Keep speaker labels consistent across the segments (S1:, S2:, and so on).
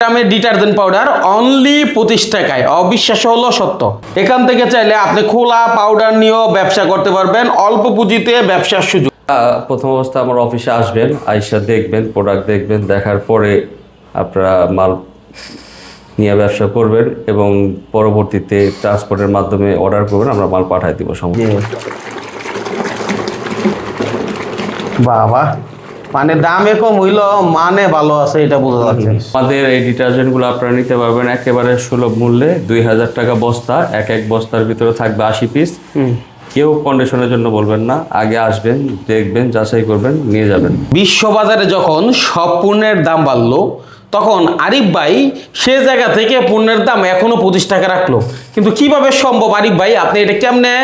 S1: গ্রামের detergent powder only 25 টাকায়, অবিশ্বাস্য হলো সত্য। এখান থেকে চাইলে আপনি খোলা পাউডার নিয়েও ব্যবসা করতে পারবেন, অল্প পুঁজিতে ব্যবসার সুযোগ।
S2: প্রথম অবস্থা আমার অফিসে আসবেন, আইসা দেখবেন, প্রোডাক্ট দেখবেন, দেখার পরে আপনারা মাল নিয়ে ব্যবসা করবেন এবং পরবর্তীতে ট্রান্সপোর্টের মাধ্যমে অর্ডার করবেন, আমরা মাল পাঠাই দিব সমস্যা।
S1: বাবা, মানে দামে কম হইল, মানে ভালো আছে, এটা বোঝা যাচ্ছে।
S2: আমাদের এই ডিটারজেন্টগুলো আপনারা নিতে পারবেন একেবারে সুলভ মূল্যে, 2000 টাকা বস্তা। এক বস্তার ভিতরে থাকবে 80 পিস। কেউ কন্ডিশনের জন্য বলবেন না, আগে আসবেন, দেখবেন, যাচাই করবেন, নিয়ে যাবেন।
S1: বিশ্ববাজারে যখন সব পণ্যের দাম বাড়লো, তখন আরিফ ভাই সে জায়গা থেকে পণ্যের দাম এখনো 25 টাকা রাখলো। কিন্তু কিভাবে সম্ভব আরিফ ভাই, আপনি এটা কেমনে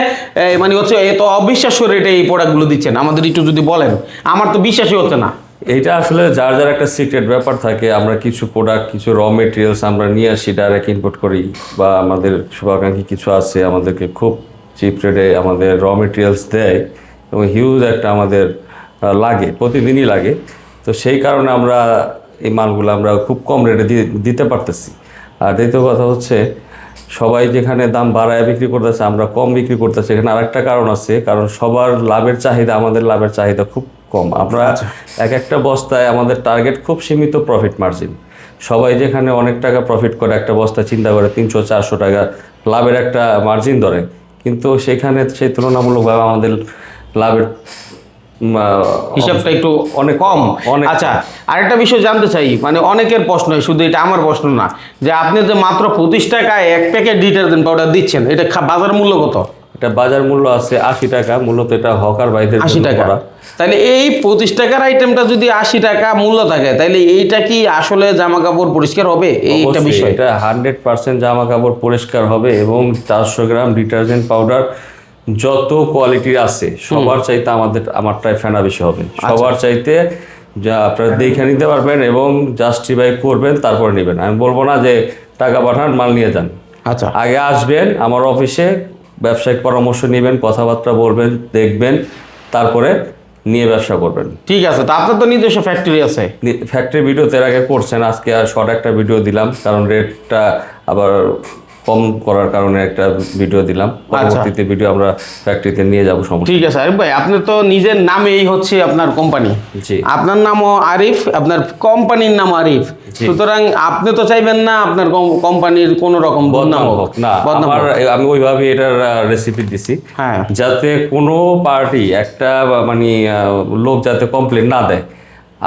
S1: মানে হচ্ছে এত অবিশ্বাস্য রেটে এই প্রোডাক্টগুলো দিচ্ছেন, আমাদের একটু যদি বলেন, আমার তো বিশ্বাসই হচ্ছে না।
S2: এইটা আসলে যার যার একটা সিক্রেট ব্যাপার থাকে। আমরা কিছু প্রোডাক্ট, কিছু র মেটেরিয়ালস আমরা নিয়ে আসি, ডাইরেক্ট ইম্পোর্ট করি, বা আমাদের শুভাকাঙ্ক্ষী কিছু আছে আমাদেরকে খুব চিপ রেটে আমাদের র মেটেরিয়ালস দেয় এবং হিউজ একটা আমাদের লাগে, প্রতিদিনই লাগে। তো সেই কারণে আমরা এই মালগুলো আমরা খুব কম রেটে দিতে পারতেছি। আর দ্বিতীয় কথা হচ্ছে, সবাই যেখানে দাম বাড়ায় বিক্রি করতেছে, আমরা কম বিক্রি করতেছি, এখানে আরেকটা কারণ আছে। কারণ সবার লাভের চাহিদা, আমাদের লাভের চাহিদা খুব কম। আমরা একটা বস্তায় আমাদের টার্গেট খুব সীমিত প্রফিট মার্জিন। সবাই যেখানে অনেক টাকা প্রফিট করে একটা বস্তা চিন্তা করে 300-400 টাকা লাভের একটা মার্জিন ধরে, কিন্তু সেখানে সেই তুলনামূলকভাবে আমাদের লাভের
S1: হিসাবটা একটু অনেক কম। আচ্ছা, আরেকটা বিষয় জানতে চাই, মানে অনেকের প্রশ্ন, শুধু এটা আমার প্রশ্ন না, যে আপনি যে মাত্র 25 টাকায় এক প্যাকেট ডিটারজেন্ট পাউডার দিচ্ছেন, এটা বাজার মূল্য কত?
S2: এটা বাজার মূল্য আছে 80 টাকা। মূলত এটা হকার ভাইদের
S1: 80 টাকা। তাহলে এই 25 টাকার আইটেমটা যদি 80 টাকা মূল্য থাকে, তাহলে এইটা কি আসলে জামা কাপড় পরিষ্কার হবে? এইটা বিষয়,
S2: এটা 100% জামা কাপড় পরিষ্কার হবে। এবং 400 গ্রাম ডিটারজেন্ট পাউডার যত কোয়ালিটির আছে, সবার চাইতে আমারটাই ফেনা বেশি হবে। সবার চাইতে যা আপনারা দেখে নিতে পারবেন এবং জাস্টিফাই করবেন, তারপর নেবেন। আমি বলবো না যে টাকা পাঠান, মাল নিয়ে যান।
S1: আচ্ছা,
S2: আগে আসবেন আমার অফিসে, ব্যবসায়িক পরামর্শ নেবেন, কথাবার্তা বলবেন, দেখবেন, তারপরে নিয়ে ব্যবসা করবেন।
S1: ঠিক আছে। তো আপনার তো নিজস্ব ফ্যাক্টরি আছে।
S2: ফ্যাক্টরি ভিডিও এর আগে করছেন, আজকে আর শর্ট একটা ভিডিও দিলাম, কারণ রেটটা আবার কম করার কারণে একটা ভিডিও দিলাম। পরবর্তীতে ভিডিও আমরা ফ্যাক্টরিতে নিয়ে যাব সমস্যা।
S1: ঠিক আছে আরিফ ভাই, আপনি তো নিজের নামেই হচ্ছে আপনার কোম্পানি।
S2: জি,
S1: আপনার নামও আরিফ, আপনার কোম্পানির নাম আরিফ। সুতরাং আপনি তো চাইবেন না আপনার কোম্পানির কোনো রকম বদনাম হোক।
S2: না, আমি ওইভাবে এটার রেসিপি দিছি, যাতে কোনো পার্টি একটা মানে লোক যাতে কমপ্লেন না দেয়।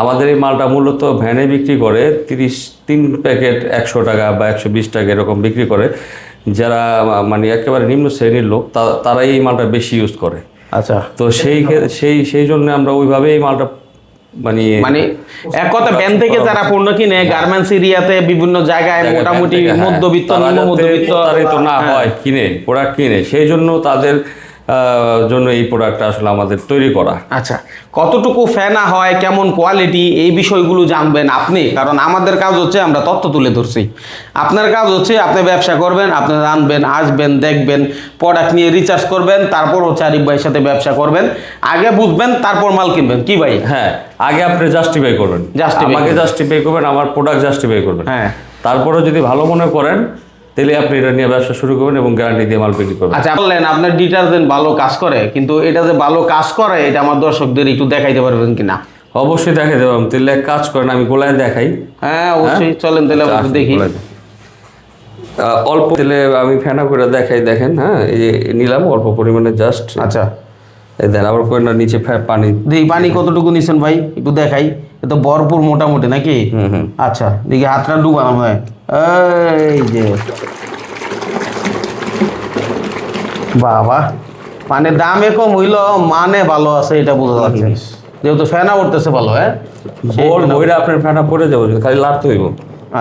S2: আমাদের এই মালটা মূলত ভ্যানে বিক্রি করে, 3 প্যাকেট 100 টাকা বা 120 টাকা এরকম বিক্রি করে। যারা মানে একেবারে নিম্ন শ্রেণীর লোক, তারাই এই মালটা বেশি ইউজ করে।
S1: আচ্ছা,
S2: তো সেই জন্য আমরা ওইভাবে এই মালটা মানে
S1: এক কথা, ভ্যান থেকে যারা পণ্য কিনে গার্মেন্টস এরিয়াতে বিভিন্ন জায়গায় মোটামুটি মধ্যবিত্ত, নিম্ন মধ্যবিত্ত
S2: না হয় কিনে প্রোডাক্ট কিনে, সেই জন্য তাদের জন্য এই প্রোডাক্টটা আসলে আমাদের তৈরি করা।
S1: আচ্ছা, কতটুকু ফেনা হয়, কেমন কোয়ালিটি, এই বিষয়গুলো জানবেন আপনি। কারণ আমাদের কাজ হচ্ছে আমরা তথ্য তুলে ধরছি, আপনার কাজ হচ্ছে আপনি ব্যবসা করবেন, আপনি জানবেন, আসবেন, দেখবেন, প্রোডাক্ট নিয়ে রিসার্চ করবেন, তারপর হচ্ছে আরিফ ভাইয়ের সাথে ব্যবসা করবেন। আগে বুঝবেন, তারপর মাল কিনবেন। কি ভাই?
S2: হ্যাঁ, আগে আপনি জাস্টিফাই করবেন, আমাকে জাস্টিফাই করবেন, আমার প্রোডাক্ট জাস্টিফাই করবেন।
S1: হ্যাঁ,
S2: তারপরে যদি ভালো মনে করেন, তাহলে আপনি এটা নিয়ে ব্যবসা শুরু করবেন এবং গ্যারান্টি দিয়ে মাল বিক্রি করবেন।
S1: আচ্ছা, বললেন আপনার ডিটারজেন্ট ভালো কাজ করে, কিন্তু এটা যে ভালো কাজ করে, এটা আমার দর্শকদের একটু দেখাইতে পারবেন কিনা?
S2: অবশ্যই দেখাইতে পারবেন। তাহলে এক কাজ করেন, আমি গোলায় দেখাই।
S1: হ্যাঁ, অবশ্যই, চলেন তাহলে আমরা দেখি।
S2: অল্প তেলে আমি ফেনা করে দেখাই, দেখেন। হ্যাঁ, এই যে নিলাম অল্প পরিমাণে, জাস্ট।
S1: আচ্ছা,
S2: এই দেন, আবার করে না, নিচে পানি
S1: দিই। পানি কতটুকু নিছেন ভাই, একটু দেখাই। এ তো ভরপুর মোটামুটি নাকি? আচ্ছা, দেখি হাতটা ডুবানো হয়। এই যে বাবা, মানে দামে কম হইল, মানে ভালো আছে, এটা বোঝা যাচ্ছে। যেহেতু ফেনা উঠতেছে ভালো। হ্যাঁ,
S2: বইরা আপনার ফেনা পড়ে যাবো, খালি লাড়তে হইব।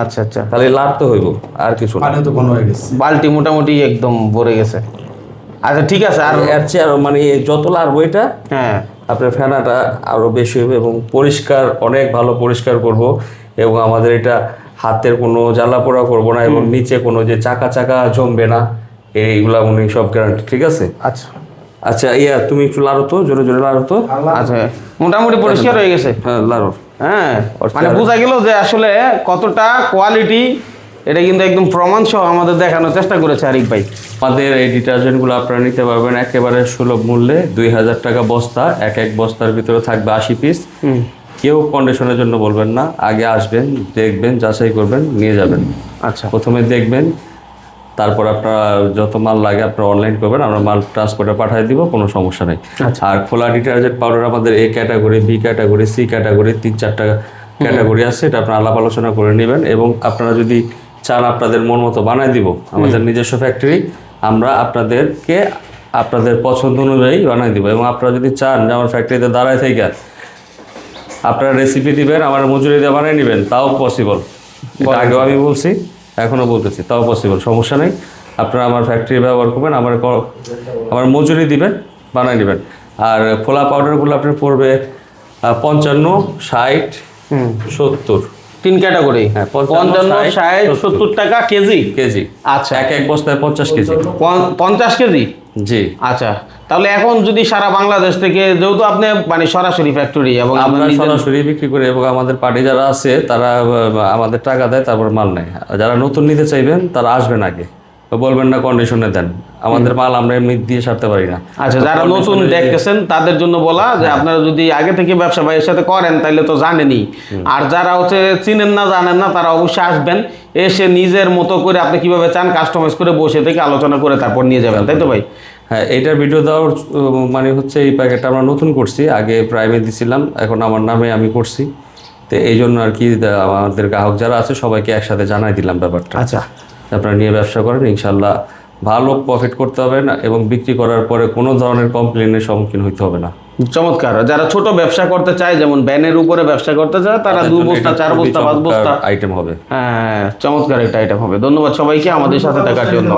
S1: আচ্ছা আচ্ছা,
S2: খালি লাড়তে হইব, আর কিছু না।
S1: বালতি মোটামুটি একদম ভরে গেছে। আচ্ছা, ঠিক আছে। আর
S2: এর চেয়ে আরো মানে যত লাড়বো এটা,
S1: হ্যাঁ,
S2: আপনার ফেনাটা আরো বেশি হবে এবং পরিষ্কার, অনেক ভালো পরিষ্কার করব। এবং আমাদের এটা হাতের কোনো জ্বালা পোড়া করবো না, এবং নিচে কোনো যে চাকা চাকা জমবে না, এইগুলা উনি সব গ্যারান্টি। ঠিক আছে?
S1: আচ্ছা
S2: আচ্ছা, তুমি একটু লাড়ো তো, জোরে জোরে লাড়ো তো।
S1: আচ্ছা, মোটামুটি পরিষ্কার হয়ে গেছে।
S2: হ্যাঁ, লাড়ো।
S1: হ্যাঁ,
S2: ওর
S1: মানে
S2: চেহারা-
S1: বোঝা গেল যে আসলে কতটা কোয়ালিটি, এটা কিন্তু একদম প্রমাণ সহ আমাদের দেখানোর চেষ্টা করেছে আরিফ ভাই।
S2: আমাদের এই ডিটারজেন্টগুলো আপনারা নিতে পারবেন একেবারে সুলভ মূল্যে, 2000 টাকা বস্তা। এক বস্তার ভিতরে থাকবে 80 পিস। কেউ কন্ডিশনের জন্য বলবেন না, আগে আসবেন, দেখবেন, যাচাই করবেন, নিয়ে যাবেন।
S1: আচ্ছা,
S2: প্রথমে দেখবেন, তারপর আপনারা যত মাল লাগে আপনারা অনলাইন করবেন, আমরা মাল ট্রান্সপোর্টে পাঠিয়ে দিব, কোনো সমস্যা নেই। আর খোলা ডিটারজেন্ট পাউডার আমাদের A category, B category, C category, 3-4টা ক্যাটাগরি আছে, এটা আপনারা আলাপ আলোচনা করে নেবেন। এবং আপনারা যদি চান আপনাদের মন মতো বানাই দিব, আমাদের নিজস্ব ফ্যাক্টরি, আমরা আপনাদেরকে আপনাদের পছন্দ অনুযায়ী বানাই দিব। এবং আপনারা যদি চান যে আমার ফ্যাক্টরিতে দাঁড়ায় থেকে আপনারা রেসিপি দিবেন, আমার মজুরি দিয়ে বানিয়ে নেবেন, তাও পসিবল। আগেও আমি বলছি, এখনও বলতেছি, তাও পসিবল, সমস্যা নেই। আপনারা আমার ফ্যাক্টরি ব্যবহার করবেন, আমার মজুরি দিবেন, বানিয়ে নেবেন। আর খোলা পাউডারগুলো আপনার পড়বে 55, 60, 70
S1: 3 ক্যাটাগরি।
S2: হ্যাঁ,
S1: 55, 60, 70 টাকা কেজি।
S2: কেজি।
S1: আচ্ছা,
S2: এক বস্তায় 50 কেজি।
S1: 50 কেজি।
S2: জি।
S1: আচ্ছা, তাহলে এখন যদি সারা বাংলাদেশ থেকে, যেহেতু আপনি মানে সরাসরি ফ্যাক্টরি এবং
S2: আমরা
S1: আপনার নিজের-
S2: সরাসরি বিক্রি করি, এবং আমাদের পার্টি যারা আছে তারা আমাদের টাকা দেয়, তারপর মাল নেয়। আর যারা নতুন নিতে চাইবেন তারা আসবেন আগে, তো বলবেন না কন্ডিশনে দেন, আমাদের মাল আমরা এমনি দিয়ে সারতে পারি না।
S1: আচ্ছা, যারা নতুন
S2: condition-এ
S1: দেখতেছেন তাদের জন্য বলা যে আপনারা যদি আগে থেকে ব্যবসা ভাইয়ের সাথে করেন তাহলে তো জানেনই। আর যারা হচ্ছে চিনেন না, জানেন না, তারা অবশ্যই আসবেন, এসে নিজের মতো করে আপনি কিভাবে চান কাস্টমাইজ করে বসে থেকে আলোচনা করে তারপর নিয়ে যাবেন, তাই তো ভাই?
S2: হ্যাঁ, এইটার ভিডিও দেওয়ার মানে হচ্ছে এই প্যাকেটটা আমরা নতুন করছি, আগে প্রাইমে দিছিলাম, এখন আমার নামে আমি করছি। তো এই জন্য আর কি আমাদের গ্রাহক যারা আছে সবাইকে একসাথে জানাই দিলাম ব্যাপারটা।
S1: আচ্ছা,
S2: আপনারা নিয়ে ব্যবসা করেন, ইনশাল্লাহ ভালো প্রফিট করতে হবে না, এবং বিক্রি করার পরে কোনো ধরনের কমপ্লেনের সম্মুখীন হইতে হবে না।
S1: চমৎকার। যারা ছোট ব্যবসা করতে চায়, যেমন ব্যানের উপরে ব্যবসা করতে চায়, তারা 2 বস্তা, 4 বস্তা, 5 বস্তা
S2: আইটেম হবে।
S1: হ্যাঁ, চমৎকার একটা আইটেম হবে। ধন্যবাদ সবাইকে আমাদের সাথে থাকার জন্য।